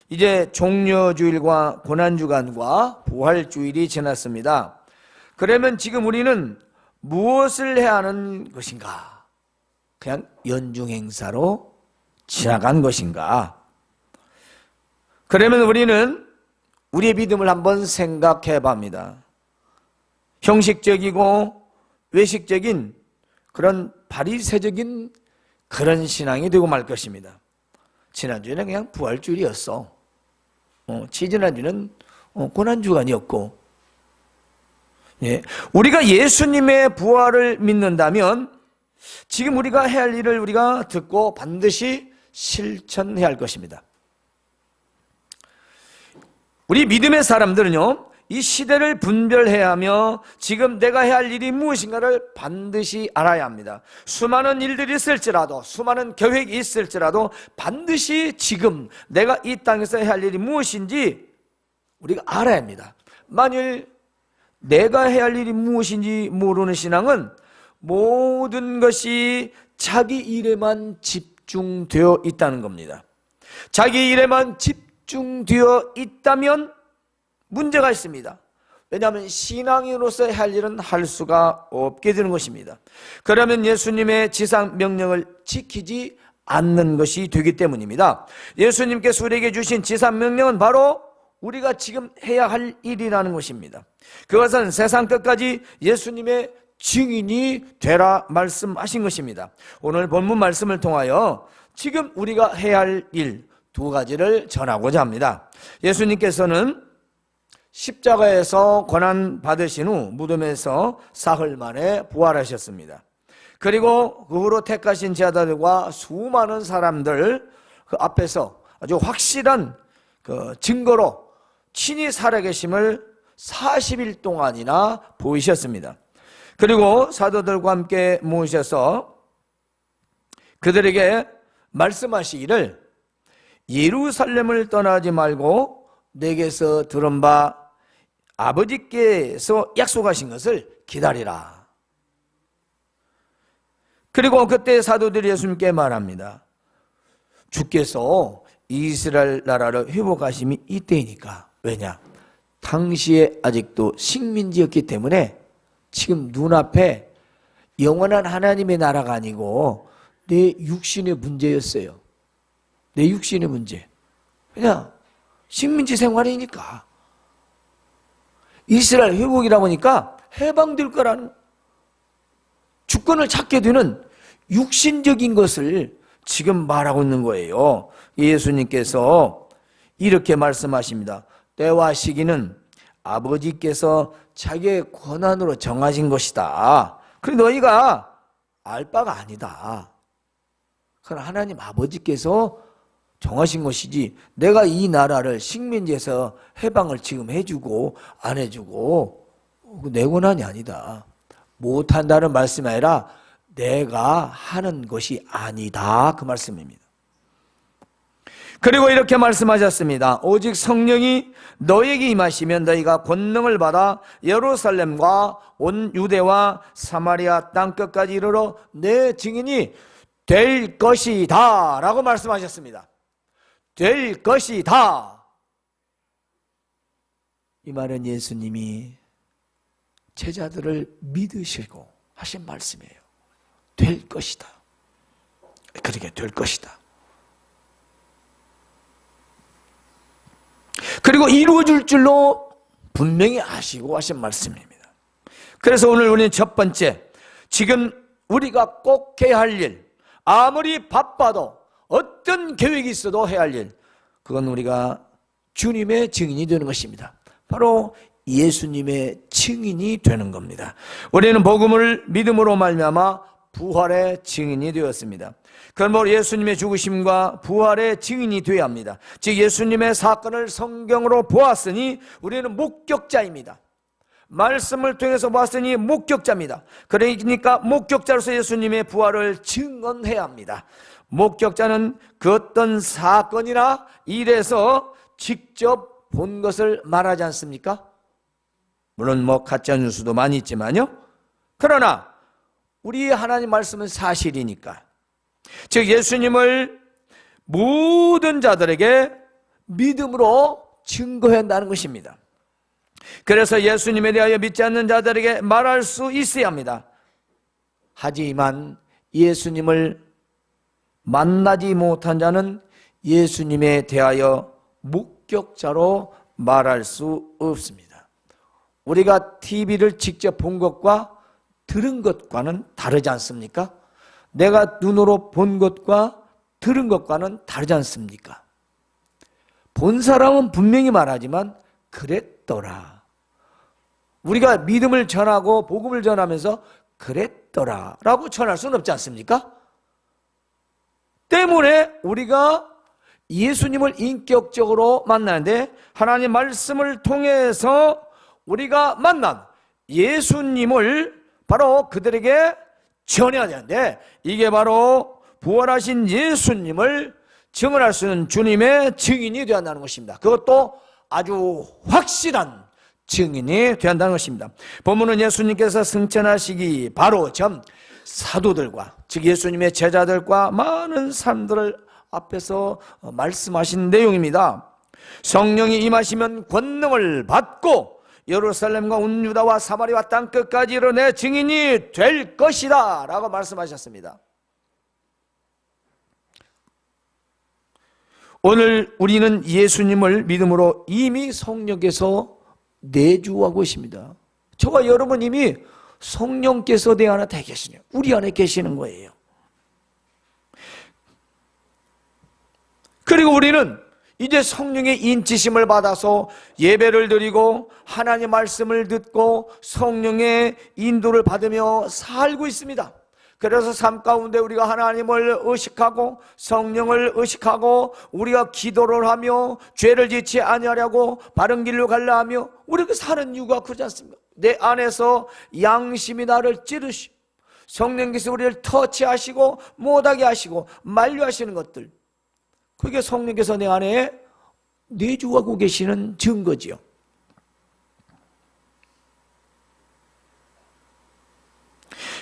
이제 종려주일과 고난주간과 부활주일이 지났습니다. 그러면 지금 우리는 무엇을 해야 하는 것인가? 그냥 연중행사로 지나간 것인가? 그러면 우리는 우리의 믿음을 한번 생각해 봅니다. 형식적이고 외식적인 그런 바리새적인 그런 신앙이 되고 말 것입니다. 지난주에는 그냥 부활주일이었어. 지지난주는 고난주간이었고, 예. 우리가 예수님의 부활을 믿는다면 지금 우리가 해야 할 일을 우리가 듣고 반드시 실천해야 할 것입니다. 우리 믿음의 사람들은요, 이 시대를 분별해야 하며 지금 내가 해야 할 일이 무엇인가를 반드시 알아야 합니다. 수많은 일들이 있을지라도, 수많은 계획이 있을지라도 반드시 지금 내가 이 땅에서 해야 할 일이 무엇인지 우리가 알아야 합니다. 만일 내가 해야 할 일이 무엇인지 모르는 신앙은 모든 것이 자기 일에만 집중되어 있다는 겁니다. 자기 일에만 집중되어 있다면 문제가 있습니다. 왜냐하면 신앙인으로서 할 일은 할 수가 없게 되는 것입니다. 그러면 예수님의 지상 명령을 지키지 않는 것이 되기 때문입니다. 예수님께서 우리에게 주신 지상 명령은 바로 우리가 지금 해야 할 일이라는 것입니다. 그것은 세상 끝까지 예수님의 증인이 되라 말씀하신 것입니다. 오늘 본문 말씀을 통하여 지금 우리가 해야 할 일 두 가지를 전하고자 합니다. 예수님께서는 십자가에서 고난 받으신 후 무덤에서 사흘 만에 부활하셨습니다. 그리고 그 후로 택하신 제자들과 수많은 사람들 그 앞에서 아주 확실한 그 증거로 친히 살아계심을 40일 동안이나 보이셨습니다. 그리고 사도들과 함께 모으셔서 그들에게 말씀하시기를 예루살렘을 떠나지 말고 내게서 들은 바 아버지께서 약속하신 것을 기다리라. 그리고 그때 사도들이 예수님께 말합니다. 주께서 이스라엘 나라를 회복하심이 이때이니까. 왜냐? 당시에 아직도 식민지였기 때문에 지금 눈앞에 영원한 하나님의 나라가 아니고 내 육신의 문제였어요. 내 육신의 문제. 그냥 식민지 생활이니까. 이스라엘 회복이라 보니까 해방될 거라는, 주권을 찾게 되는 육신적인 것을 지금 말하고 있는 거예요. 예수님께서 이렇게 말씀하십니다. 때와 시기는 아버지께서 자기의 권한으로 정하신 것이다. 그런데 너희가 알 바가 아니다. 그건 하나님 아버지께서 정하신 것이지 내가 이 나라를 식민지에서 해방을 지금 해주고 안 해주고 내 권한이 아니다. 못한다는 말씀이 아니라 내가 하는 것이 아니다. 그 말씀입니다. 그리고 이렇게 말씀하셨습니다. 오직 성령이 너에게 임하시면 너희가 권능을 받아 예루살렘과 온 유대와 사마리아 땅끝까지 이르러 내 증인이 될 것이다 라고 말씀하셨습니다. 될 것이다. 이 말은 예수님이 제자들을 믿으시고 하신 말씀이에요. 될 것이다. 그렇게 될 것이다. 그리고 이루어질 줄로 분명히 아시고 하신 말씀입니다. 그래서 오늘 우리는 첫 번째, 지금 우리가 꼭 해야 할 일, 아무리 바빠도 어떤 계획이 있어도 해야 할 일, 그건 우리가 주님의 증인이 되는 것입니다. 바로 예수님의 증인이 되는 겁니다. 우리는 복음을 믿음으로 말미암아 부활의 증인이 되었습니다. 그러므로 예수님의 죽으심과 부활의 증인이 되어야 합니다. 즉 예수님의 사건을 성경으로 보았으니 우리는 목격자입니다. 말씀을 통해서 보았으니 목격자입니다. 그러니까 목격자로서 예수님의 부활을 증언해야 합니다. 목격자는 그 어떤 사건이나 일에서 직접 본 것을 말하지 않습니까? 물론 가짜 뉴스도 많이 있지만요. 그러나 우리 하나님 말씀은 사실이니까, 즉 예수님을 모든 자들에게 믿음으로 증거해야 한다는 것입니다. 그래서 예수님에 대하여 믿지 않는 자들에게 말할 수 있어야 합니다. 하지만 예수님을 만나지 못한 자는 예수님에 대하여 목격자로 말할 수 없습니다. 우리가 TV를 직접 본 것과 들은 것과는 다르지 않습니까? 내가 눈으로 본 것과 들은 것과는 다르지 않습니까? 본 사람은 분명히 말하지만 그랬더라. 우리가 믿음을 전하고 복음을 전하면서 그랬더라 라고 전할 수는 없지 않습니까? 때문에 우리가 예수님을 인격적으로 만나는데 하나님 말씀을 통해서 우리가 만난 예수님을 바로 그들에게 전해야 되는데, 이게 바로 부활하신 예수님을 증언할 수 있는 주님의 증인이 되어야 한다는 것입니다. 그것도 아주 확실한 증인이 되어야 한다는 것입니다. 본문은 예수님께서 승천하시기 바로 전 사도들과, 즉 예수님의 제자들과 많은 사람들을 앞에서 말씀하신 내용입니다. 성령이 임하시면 권능을 받고 예루살렘과 온 유다와 사마리아 땅끝까지 이르러 내 증인이 될 것이다 라고 말씀하셨습니다. 오늘 우리는 예수님을 믿음으로 이미 성령께서 내주하고 있습니다. 저와 여러분 이미 성령께서 내 안에 다 계시네요. 우리 안에 계시는 거예요. 그리고 우리는 이제 성령의 인치심을 받아서 예배를 드리고 하나님의 말씀을 듣고 성령의 인도를 받으며 살고 있습니다. 그래서 삶 가운데 우리가 하나님을 의식하고 성령을 의식하고 우리가 기도를 하며 죄를 짓지 아니하려고 바른 길로 가려 하며 우리가 사는 이유가 그렇지 않습니까? 내 안에서 양심이 나를 찌르시고 성령께서 우리를 터치하시고 못하게 하시고 만류하시는 것들, 그게 성령께서 내 안에 내주하고 계시는 증거지요.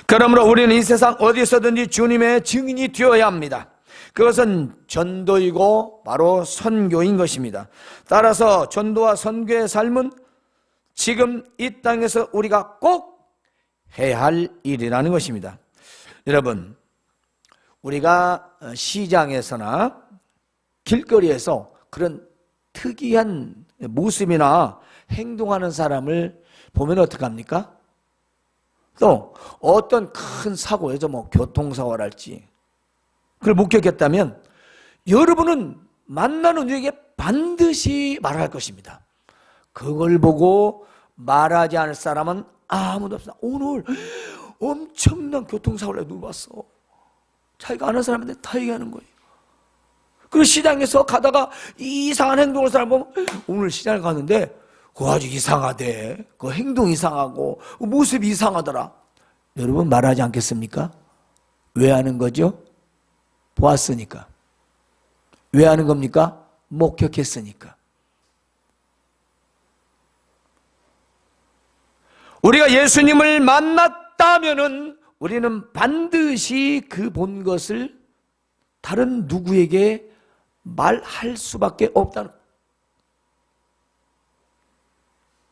그러므로 우리는 이 세상 어디서든지 주님의 증인이 되어야 합니다. 그것은 전도이고 바로 선교인 것입니다. 따라서 전도와 선교의 삶은 지금 이 땅에서 우리가 꼭 해야 할 일이라는 것입니다. 여러분, 우리가 시장에서나 길거리에서 그런 특이한 모습이나 행동하는 사람을 보면 어떡합니까? 또 어떤 큰 사고에서 뭐 교통사고랄지 그걸 목격했다면 여러분은 만나는 이에게 반드시 말할 것입니다. 그걸 보고 말하지 않을 사람은 아무도 없습니다. 오늘 엄청난 교통사고를 누구 봤어? 자기가 아는 사람한테 다 얘기하는 거예요. 그리고 시장에서 가다가 이상한 행동을 사람 보면 오늘 시장에 갔는데 그거 아주 이상하대, 그 행동 이상하고 모습이 이상하더라. 여러분 말하지 않겠습니까? 왜 하는 거죠? 보았으니까. 왜 하는 겁니까? 목격했으니까. 우리가 예수님을 만났다면은 우리는 반드시 그 본 것을 다른 누구에게 말할 수밖에 없다는,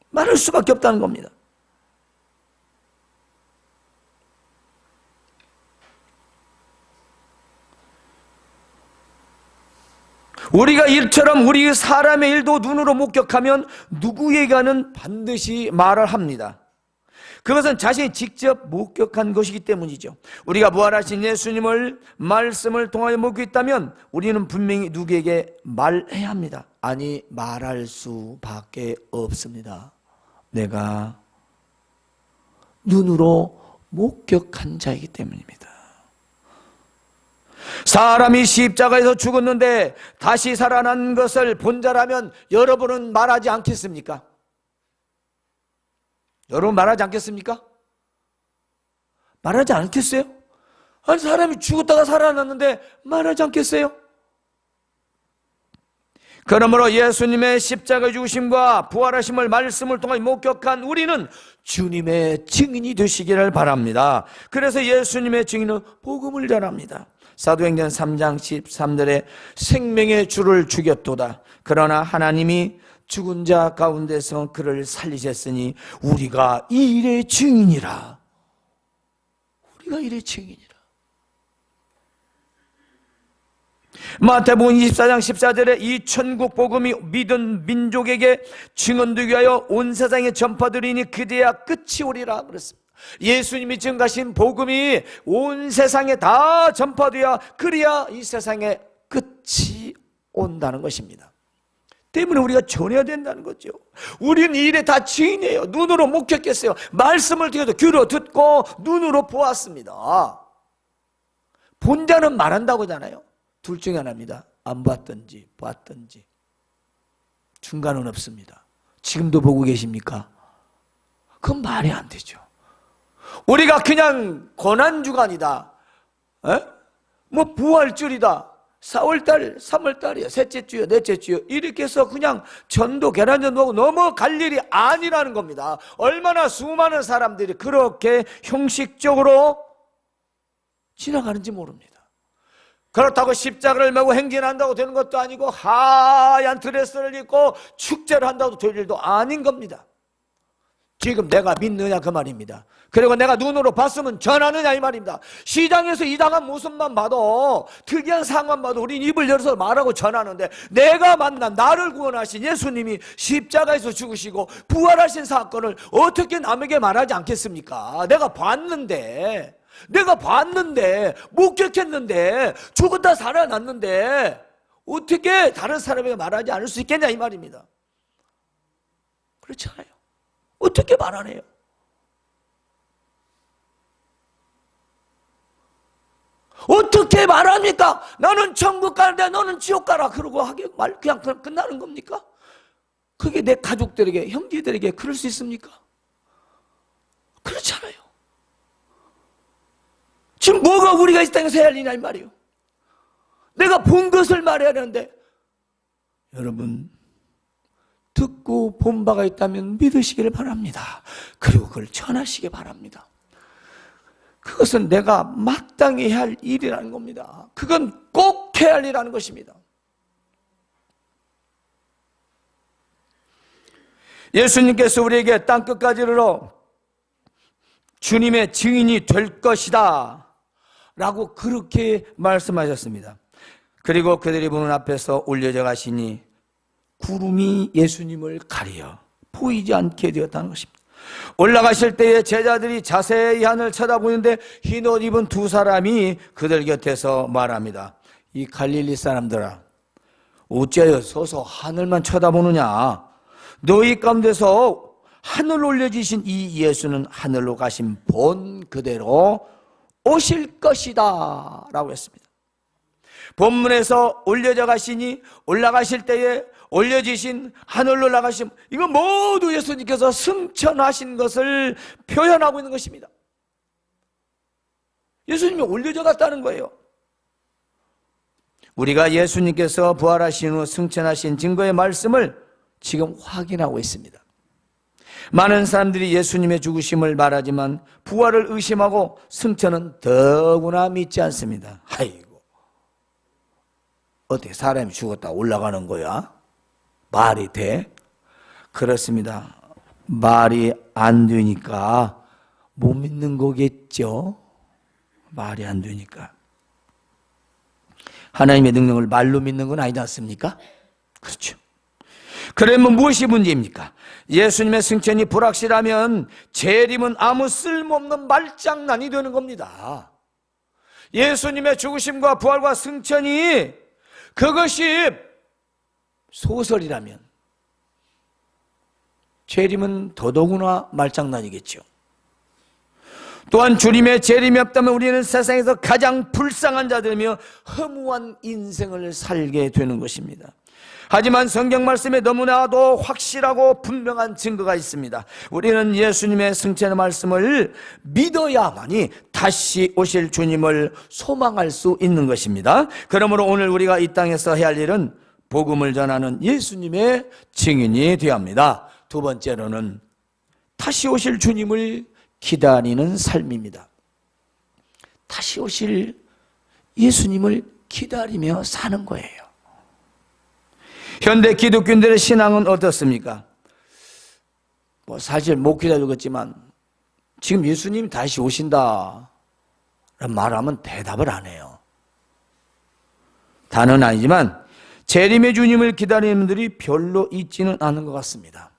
말할 수밖에 없다는 겁니다. 우리가 일처럼 우리 사람의 일도 눈으로 목격하면 누구에게는 반드시 말을 합니다. 그것은 자신이 직접 목격한 것이기 때문이죠. 우리가 부활하신 예수님을 말씀을 통하여 목격했다면 우리는 분명히 누구에게 말해야 합니다. 아니, 말할 수밖에 없습니다. 내가 눈으로 목격한 자이기 때문입니다. 사람이 십자가에서 죽었는데 다시 살아난 것을 본 자라면 여러분은 말하지 않겠습니까? 여러분 말하지 않겠습니까? 말하지 않겠어요? 아니, 사람이 죽었다가 살아났는데 말하지 않겠어요? 그러므로 예수님의 십자가 죽으심과 부활하심을 말씀을 통해 목격한 우리는 주님의 증인이 되시기를 바랍니다. 그래서 예수님의 증인은 복음을 전합니다. 사도행전 3장 13절에 생명의 주를 죽였도다. 그러나 하나님이 죽은 자 가운데서 그를 살리셨으니 우리가 이 일의 증인이라. 우리가 이 일의 증인이라. 마태복음 24장 14절에 이 천국 복음이 믿은 민족에게 증언되게 하여 온 세상에 전파되리니 그제야 끝이 오리라 그랬습니다. 예수님이 증가신 복음이 온 세상에 다 전파되어야 그래야 이 세상에 끝이 온다는 것입니다. 때문에 우리가 전해야 된다는 거죠. 우리는 이 일에 다 증인이에요. 눈으로 목격했어요. 말씀을 귀로 듣고 눈으로 보았습니다. 본 자는 말한다고 하잖아요. 둘 중에 하나입니다. 안 봤든지 봤든지. 중간은 없습니다. 지금도 보고 계십니까? 그건 말이 안 되죠. 우리가 그냥 고난주간이다, 뭐 부활절이다, 4월달, 3월달이야, 셋째 주요, 넷째 주요, 이렇게 해서 그냥 전도, 계란전도하고 넘어갈 일이 아니라는 겁니다. 얼마나 수많은 사람들이 그렇게 형식적으로 지나가는지 모릅니다. 그렇다고 십자가를 메고 행진한다고 되는 것도 아니고 하얀 드레스를 입고 축제를 한다고 될 일도 아닌 겁니다. 지금 내가 믿느냐 그 말입니다. 그리고 내가 눈으로 봤으면 전하느냐 이 말입니다. 시장에서 이상한 모습만 봐도, 특이한 상황만 봐도 우린 입을 열어서 말하고 전하는데, 내가 만난 나를 구원하신 예수님이 십자가에서 죽으시고 부활하신 사건을 어떻게 남에게 말하지 않겠습니까? 내가 봤는데, 목격했는데, 죽었다 살아났는데 어떻게 다른 사람에게 말하지 않을 수 있겠냐 이 말입니다. 그렇잖아요. 어떻게 말 안 해요? 어떻게 말합니까? 나는 천국 가는데 너는 지옥 가라 그러고 그냥 끝나는 겁니까? 그게 내 가족들에게, 형제들에게 그럴 수 있습니까? 그렇잖아요. 지금 뭐가 우리가 이 땅에서 해야 할 일이냐 이 말이에요. 내가 본 것을 말해야 되는데, 여러분 듣고 본 바가 있다면 믿으시기를 바랍니다. 그리고 그걸 전하시기 바랍니다. 그것은 내가 마땅히 해야 할 일이라는 겁니다. 그건 꼭 해야 할 일이라는 것입니다. 예수님께서 우리에게 땅끝까지 이르러 주님의 증인이 될 것이다 라고 그렇게 말씀하셨습니다. 그리고 그들이 보는 앞에서 올려져 가시니 구름이 예수님을 가려 보이지 않게 되었다는 것입니다. 올라가실 때에 제자들이 자세히 하늘을 쳐다보는데 흰 옷 입은 두 사람이 그들 곁에서 말합니다. 이 갈릴리 사람들아, 어찌하여 서서 하늘만 쳐다보느냐? 너희 가운데서 하늘 올려지신 이 예수는 하늘로 가신 본 그대로 오실 것이다 라고 했습니다. 본문에서 올려져 가시니, 올라가실 때에 올려지신, 하늘로 나가심, 이거 모두 예수님께서 승천하신 것을 표현하고 있는 것입니다. 예수님이 올려져 갔다는 거예요. 우리가 예수님께서 부활하신 후 승천하신 증거의 말씀을 지금 확인하고 있습니다. 많은 사람들이 예수님의 죽으심을 말하지만 부활을 의심하고 승천은 더구나 믿지 않습니다. 아이고, 어떻게 사람이 죽었다 올라가는 거야? 말이 돼? 그렇습니다. 말이 안 되니까 못 믿는 거겠죠? 말이 안 되니까. 하나님의 능력을 말로 믿는 건 아니지 않습니까? 그렇죠. 그러면 무엇이 문제입니까? 예수님의 승천이 불확실하면 재림은 아무 쓸모없는 말장난이 되는 겁니다. 예수님의 죽으심과 부활과 승천이 그것이 소설이라면 재림은 더더구나 말장난이겠죠. 또한 주님의 재림이 없다면 우리는 세상에서 가장 불쌍한 자들이며 허무한 인생을 살게 되는 것입니다. 하지만 성경 말씀에 너무나도 확실하고 분명한 증거가 있습니다. 우리는 예수님의 승천의 말씀을 믿어야만이 다시 오실 주님을 소망할 수 있는 것입니다. 그러므로 오늘 우리가 이 땅에서 해야 할 일은 복음을 전하는 예수님의 증인이 되어야 합니다. 두 번째로는 다시 오실 주님을 기다리는 삶입니다. 다시 오실 예수님을 기다리며 사는 거예요. 현대 기독교인들의 신앙은 어떻습니까? 사실 못 기다리겠지만 지금 예수님 다시 오신다 말하면 대답을 안 해요. 다는 아니지만 재림의 주님을 기다리는 분들이 별로 있지는 않은 것 같습니다.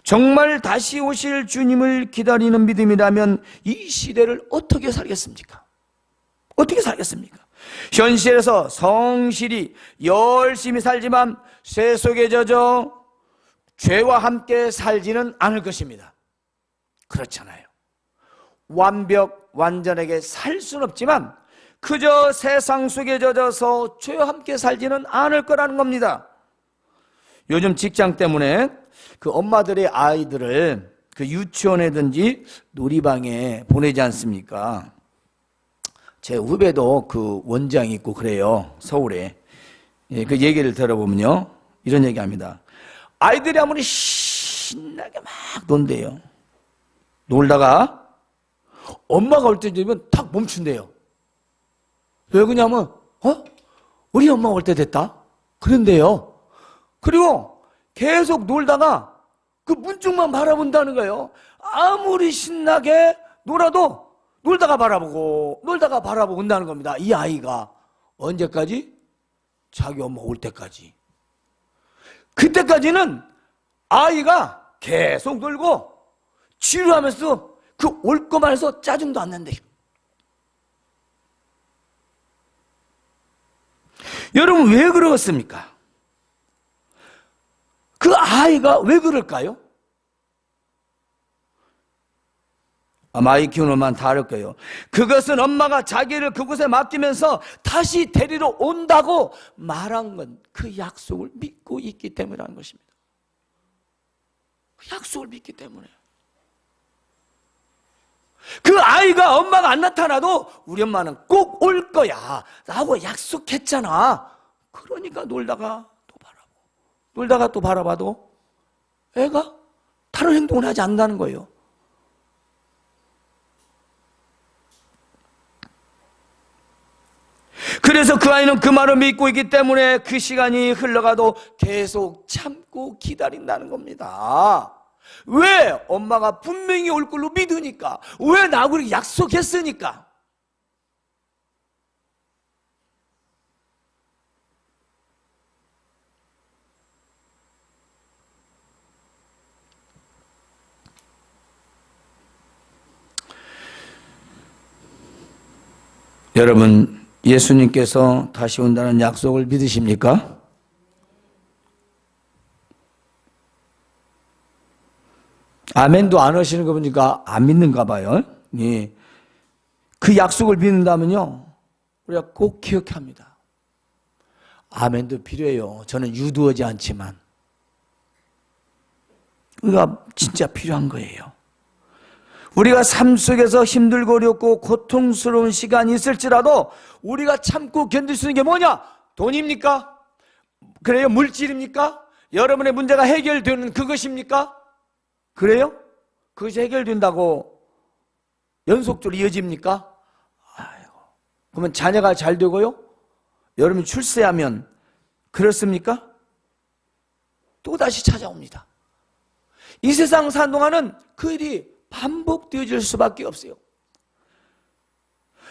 정말 다시 오실 주님을 기다리는 믿음이라면 이 시대를 어떻게 살겠습니까? 어떻게 살겠습니까? 현실에서 성실히 열심히 살지만 쇠 속에 젖어 죄와 함께 살지는 않을 것입니다. 그렇잖아요. 완전하게 살 수는 없지만 그저 세상 속에 젖어서 죄와 함께 살지는 않을 거라는 겁니다. 요즘 직장 때문에 그 엄마들의 아이들을 그 유치원에든지 놀이방에 보내지 않습니까? 제 후배도 그 원장이 있고 그래요. 서울에. 그 얘기를 들어보면요, 이런 얘기합니다. 아이들이 아무리 신나게 막 논대요. 놀다가 엄마가 올 때 되면 탁 멈춘대요. 왜 그러냐면 우리 엄마가 올 때 됐다 그런데요. 그리고 계속 놀다가 그 문쪽만 바라본다는 거예요. 아무리 신나게 놀아도 놀다가 바라보고 온다는 겁니다. 이 아이가 언제까지? 자기 엄마 올 때까지. 그때까지는 아이가 계속 놀고 지루하면서 그 올 것만 해서 짜증도 안 난대요. 여러분 왜 그렇습니까? 그 아이가 왜 그럴까요? 아마 아이 키우는 엄마는 다 알 거예요. 그것은 엄마가 자기를 그곳에 맡기면서 다시 데리러 온다고 말한 건 그 약속을 믿고 있기 때문이라는 것입니다. 그 약속을 믿기 때문에. 그 아이가 엄마가 안 나타나도 우리 엄마는 꼭 올 거야 라고 약속했잖아. 그러니까 놀다가 또 바라봐도 애가 다른 행동을 하지 않는다는 거예요. 그래서 그 아이는 그 말을 믿고 있기 때문에 그 시간이 흘러가도 계속 참고 기다린다는 겁니다. 왜? 엄마가 분명히 올 걸로 믿으니까. 왜? 나하고 그렇게 약속했으니까. 여러분, 예수님께서 다시 온다는 약속을 믿으십니까? 아멘도 안 하시는 거 보니까 안 믿는가 봐요. 예. 그 약속을 믿는다면요, 우리가 꼭 기억해야 합니다. 아멘도 필요해요. 저는 유두하지 않지만 우리가 진짜 필요한 거예요. 우리가 삶 속에서 힘들고 어렵고 고통스러운 시간이 있을지라도 우리가 참고 견딜 수 있는 게 뭐냐? 돈입니까? 그래요? 물질입니까? 여러분의 문제가 해결되는 그것입니까? 그래요? 그것이 해결된다고 연속적으로 이어집니까? 아이고, 그러면 자녀가 잘 되고요? 여러분이 출세하면 그렇습니까? 또다시 찾아옵니다. 이 세상 사는 동안은 그 일이 반복되어질 수밖에 없어요.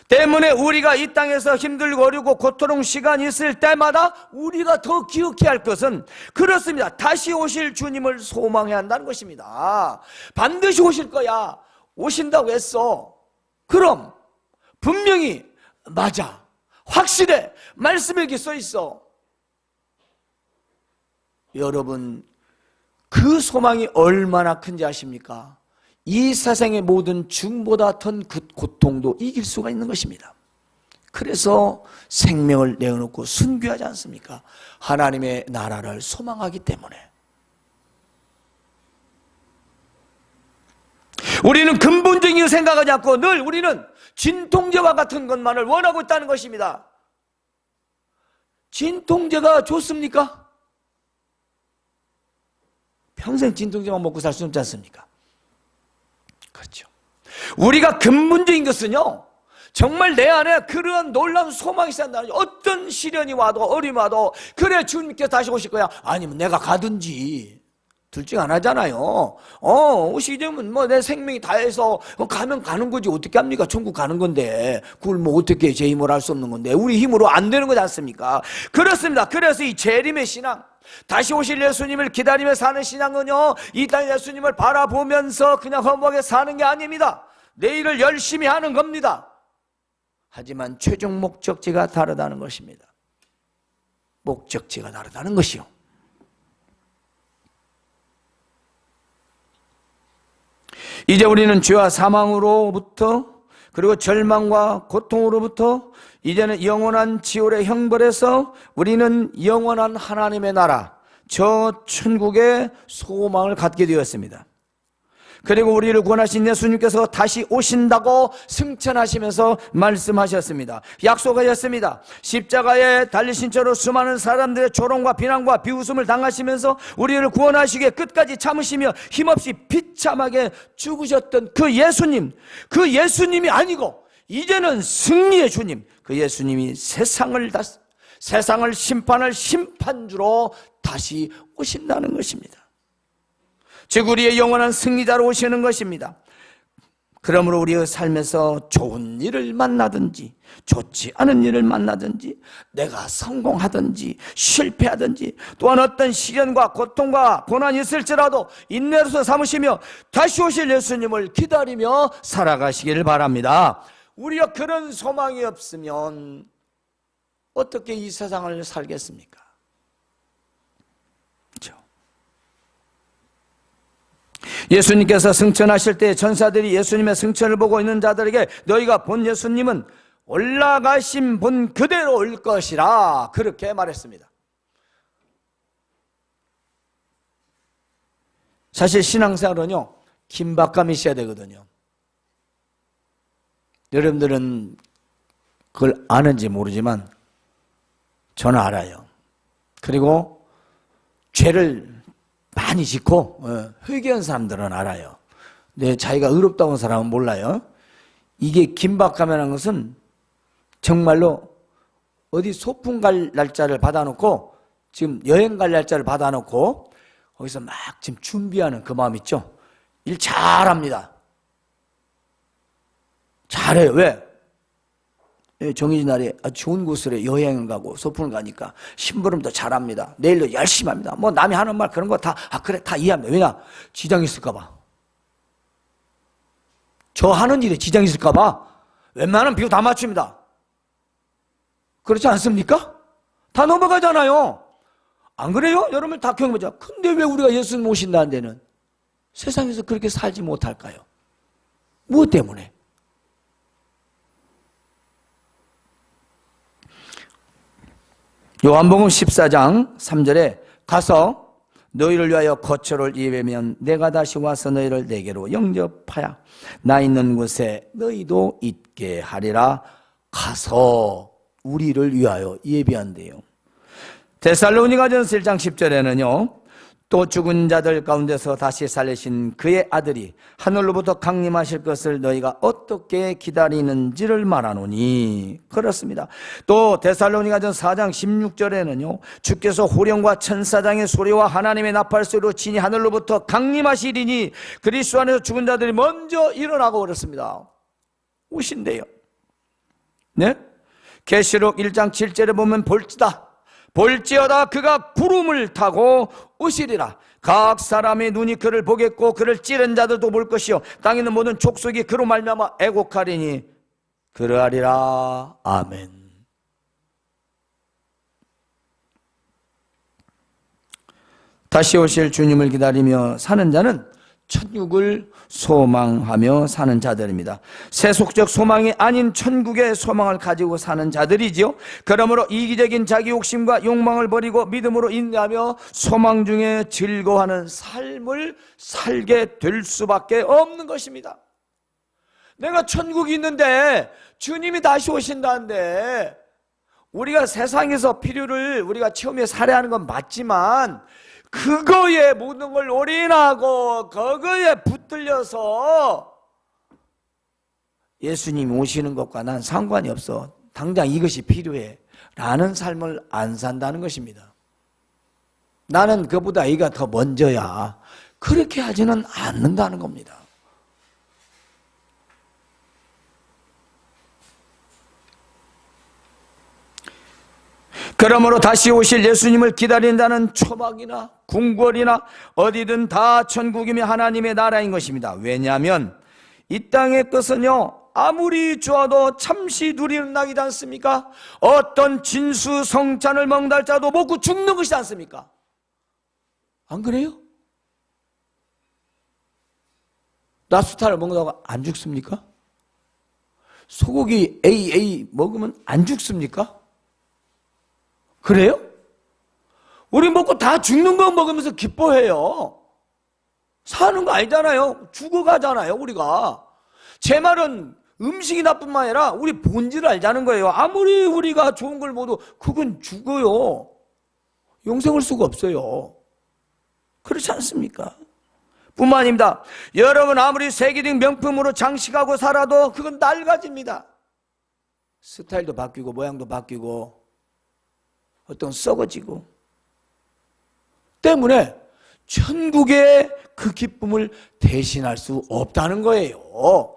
때문에 우리가 이 땅에서 힘들고 어렵고 고통스러운 시간이 있을 때마다 우리가 더 기억해야 할 것은 그렇습니다. 다시 오실 주님을 소망해야 한다는 것입니다. 반드시 오실 거야. 오신다고 했어. 그럼 분명히 맞아. 확실해. 말씀에 이렇게 써 있어. 여러분, 그 소망이 얼마나 큰지 아십니까? 이 세상의 모든 중보다 큰 고통도 이길 수가 있는 것입니다. 그래서 생명을 내어놓고 순교하지 않습니까? 하나님의 나라를 소망하기 때문에. 우리는 근본적인 생각하지 않고 늘 우리는 진통제와 같은 것만을 원하고 있다는 것입니다. 진통제가 좋습니까? 평생 진통제만 먹고 살 수 없지 않습니까? 그렇죠. 우리가 근본적인 것은요, 정말 내 안에 그런 놀라운 소망이 있었다는, 어떤 시련이 와도 어려움이 와도 그래 주님께서 다시 오실 거야, 아니면 내가 가든지 둘 중 하나잖아요. 오시기 전에 뭐 내 생명이 다해서 가면 가는 거지, 어떻게 합니까? 천국 가는 건데 그걸 뭐 어떻게 제 힘으로 할 수 없는 건데, 우리 힘으로 안 되는 거지 않습니까? 그렇습니다. 그래서 이 재림의 신앙, 다시 오실 예수님을 기다리며 사는 신앙은요, 이 땅 예수님을 바라보면서 그냥 허무하게 사는 게 아닙니다. 내일을 열심히 하는 겁니다. 하지만 최종 목적지가 다르다는 것입니다. 목적지가 다르다는 것이요. 이제 우리는 죄와 사망으로부터, 그리고 절망과 고통으로부터 이제는 영원한 지옥의 형벌에서 우리는 영원한 하나님의 나라, 저 천국의 소망을 갖게 되었습니다. 그리고 우리를 구원하신 예수님께서 다시 오신다고 승천하시면서 말씀하셨습니다. 약속하셨습니다. 십자가에 달리신 채로 수많은 사람들의 조롱과 비난과 비웃음을 당하시면서 우리를 구원하시기에 끝까지 참으시며 힘없이 비참하게 죽으셨던 그 예수님이 아니고 이제는 승리의 주님, 그 예수님이 세상을 심판할 심판주로 다시 오신다는 것입니다. 즉 우리의 영원한 승리자로 오시는 것입니다. 그러므로 우리의 삶에서 좋은 일을 만나든지 좋지 않은 일을 만나든지, 내가 성공하든지 실패하든지, 또한 어떤 시련과 고통과 고난이 있을지라도 인내로서 삼으시며 다시 오실 예수님을 기다리며 살아가시기를 바랍니다. 우리가 그런 소망이 없으면 어떻게 이 세상을 살겠습니까? 예수님께서 승천하실 때 전사들이 예수님의 승천을 보고 있는 자들에게 너희가 본 예수님은 올라가신 분 그대로 올 것이라, 그렇게 말했습니다. 사실 신앙생활은요, 긴박감이 있어야 되거든요. 여러분들은 그걸 아는지 모르지만 저는 알아요. 그리고 죄를 많이 짓고 회개한 사람들은 알아요. 근데 자기가 의롭다고 한 사람은 몰라요. 이게 긴박감이라는 것은 정말로 어디 소풍 갈 날짜를 받아놓고, 지금 여행 갈 날짜를 받아놓고 거기서 막 지금 준비하는 그 마음 있죠? 일 잘합니다. 잘해요. 왜? 정해진 날에 아주 좋은 곳으로 여행을 가고 소풍을 가니까 심부름도 잘합니다. 내일도 열심히 합니다. 뭐 남이 하는 말 그런 거 다 그래 다 이해합니다. 왜냐? 지장이 있을까 봐. 저 하는 일에 지장이 있을까 봐 웬만하면 비교 다 맞춥니다. 그렇지 않습니까? 다 넘어가잖아요. 안 그래요? 여러분 다 경험하죠. 근데 왜 우리가 예수님 오신다는 데는 세상에서 그렇게 살지 못할까요? 무엇 때문에? 요한복음 14장 3절에 가서 너희를 위하여 거처를 예배면 내가 다시 와서 너희를 내게로 영접하여 나 있는 곳에 너희도 있게 하리라. 가서 우리를 위하여 예배한대요. 데살로니가전서 1장 10절에는요, 또 죽은 자들 가운데서 다시 살리신 그의 아들이 하늘로부터 강림하실 것을 너희가 어떻게 기다리는지를 말하노니. 그렇습니다. 또 데살로니가전서 4장 16절에는요, 주께서 호령과 천사장의 소리와 하나님의 나팔 소리로 친히 하늘로부터 강림하시리니 그리스도 안에서 죽은 자들이 먼저 일어나고 그렇습니다. 오신대요. 네? 계시록 1장 7절에 보면 볼지어다 그가 구름을 타고 오시리라. 각 사람의 눈이 그를 보겠고 그를 찌른 자들도 볼 것이요 땅에 있는 모든 족속이 그로 말미암아 애곡하리니 그러하리라. 아멘. 다시 오실 주님을 기다리며 사는 자는 천국을 소망하며 사는 자들입니다. 세속적 소망이 아닌 천국의 소망을 가지고 사는 자들이지요. 그러므로 이기적인 자기 욕심과 욕망을 버리고 믿음으로 인내하며 소망 중에 즐거워하는 삶을 살게 될 수밖에 없는 것입니다. 내가 천국이 있는데 주님이 다시 오신다는데, 우리가 세상에서 필요를 우리가 체험해 살아야 하는 건 맞지만 그거에 모든 걸 올인하고 그거에 붙들려서 예수님이 오시는 것과 난 상관이 없어. 당장 이것이 필요해. 라는 삶을 안 산다는 것입니다. 나는 그보다 이가 더 먼저야. 그렇게 하지는 않는다는 겁니다. 그러므로 다시 오실 예수님을 기다린다는 초막이나 궁궐이나 어디든 다 천국이며 하나님의 나라인 것입니다. 왜냐하면 이 땅의 것은요, 아무리 좋아도 잠시 누리는 낙이지 않습니까? 어떤 진수성찬을 먹는 자도 먹고 죽는 것이지 않습니까? 안 그래요? 나스타를 먹는다고 안 죽습니까? 소고기 AA 먹으면 안 죽습니까? 그래요? 우리 먹고 다 죽는 거 먹으면서 기뻐해요. 사는 거 아니잖아요. 죽어가잖아요, 우리가. 제 말은 음식이 나뿐만 아니라 우리 본질을 알자는 거예요. 아무리 우리가 좋은 걸 먹어도 그건 죽어요. 영생할 수가 없어요. 그렇지 않습니까? 뿐만 아닙니다. 여러분 아무리 세계적 명품으로 장식하고 살아도 그건 낡아집니다. 스타일도 바뀌고 모양도 바뀌고 어떤 썩어지고 때문에 천국의 그 기쁨을 대신할 수 없다는 거예요.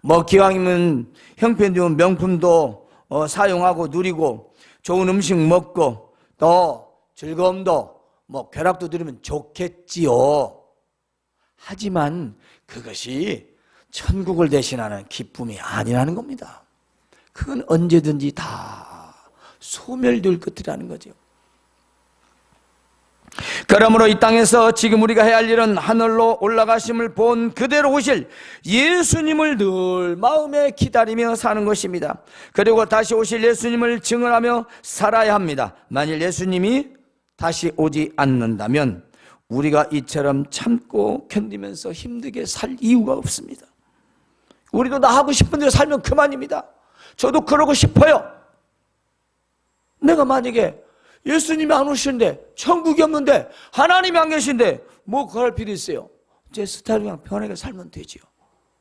뭐 기왕이면 형편 좋은 명품도 사용하고 누리고 좋은 음식 먹고 또 즐거움도 뭐 쾌락도 누리면 좋겠지요. 하지만 그것이 천국을 대신하는 기쁨이 아니라는 겁니다. 그건 언제든지 다 소멸될 것이라는 거죠. 그러므로 이 땅에서 지금 우리가 해야 할 일은 하늘로 올라가심을 본 그대로 오실 예수님을 늘 마음에 기다리며 사는 것입니다. 그리고 다시 오실 예수님을 증언하며 살아야 합니다. 만일 예수님이 다시 오지 않는다면 우리가 이처럼 참고 견디면서 힘들게 살 이유가 없습니다. 우리도 나 하고 싶은 대로 살면 그만입니다. 저도 그러고 싶어요. 내가 만약에 예수님이 안 오시는데 천국이 없는데 하나님이 안 계신데 뭐 그럴 필요 있어요. 제 스타일로 그냥 편하게 살면 되지요.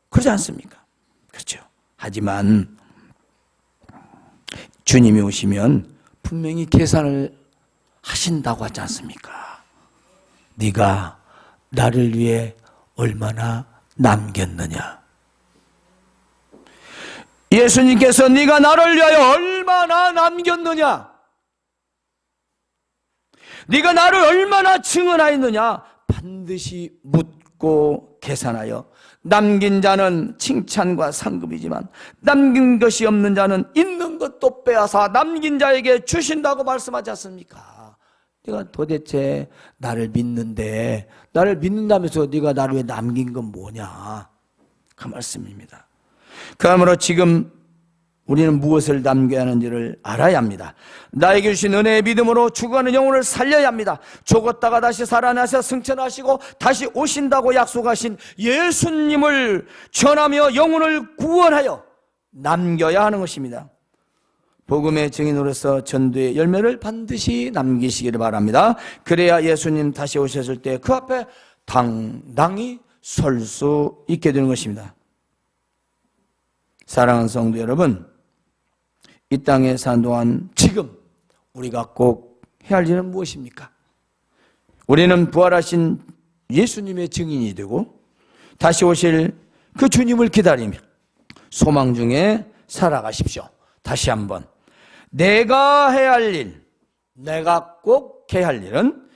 그렇지 않습니까? 그렇죠. 하지만 주님이 오시면 분명히 계산을 하신다고 하지 않습니까? 네가 나를 위해 얼마나 남겼느냐. 예수님께서 네가 나를 위하여 얼마나 남겼느냐, 네가 나를 얼마나 증언하였느냐 반드시 묻고 계산하여 남긴 자는 칭찬과 상급이지만 남긴 것이 없는 자는 있는 것도 빼앗아 남긴 자에게 주신다고 말씀하지 않습니까? 네가 도대체 나를 믿는데 나를 믿는다면서 네가 나를 왜 남긴 건 뭐냐, 그 말씀입니다. 그러므로 지금 우리는 무엇을 남겨야 하는지를 알아야 합니다. 나에게 주신 은혜의 믿음으로 죽어가는 영혼을 살려야 합니다. 죽었다가 다시 살아나서 승천하시고 다시 오신다고 약속하신 예수님을 전하며 영혼을 구원하여 남겨야 하는 것입니다. 복음의 증인으로서 전도의 열매를 반드시 남기시기를 바랍니다. 그래야 예수님 다시 오셨을 때 그 앞에 당당히 설 수 있게 되는 것입니다. 사랑하는 성도 여러분, 이 땅에 사는 동안 지금 우리가 꼭 해야 할 일은 무엇입니까? 우리는 부활하신 예수님의 증인이 되고 다시 오실 그 주님을 기다리며 소망 중에 살아가십시오. 다시 한번 내가 해야 할 일, 내가 꼭 해야 할 일은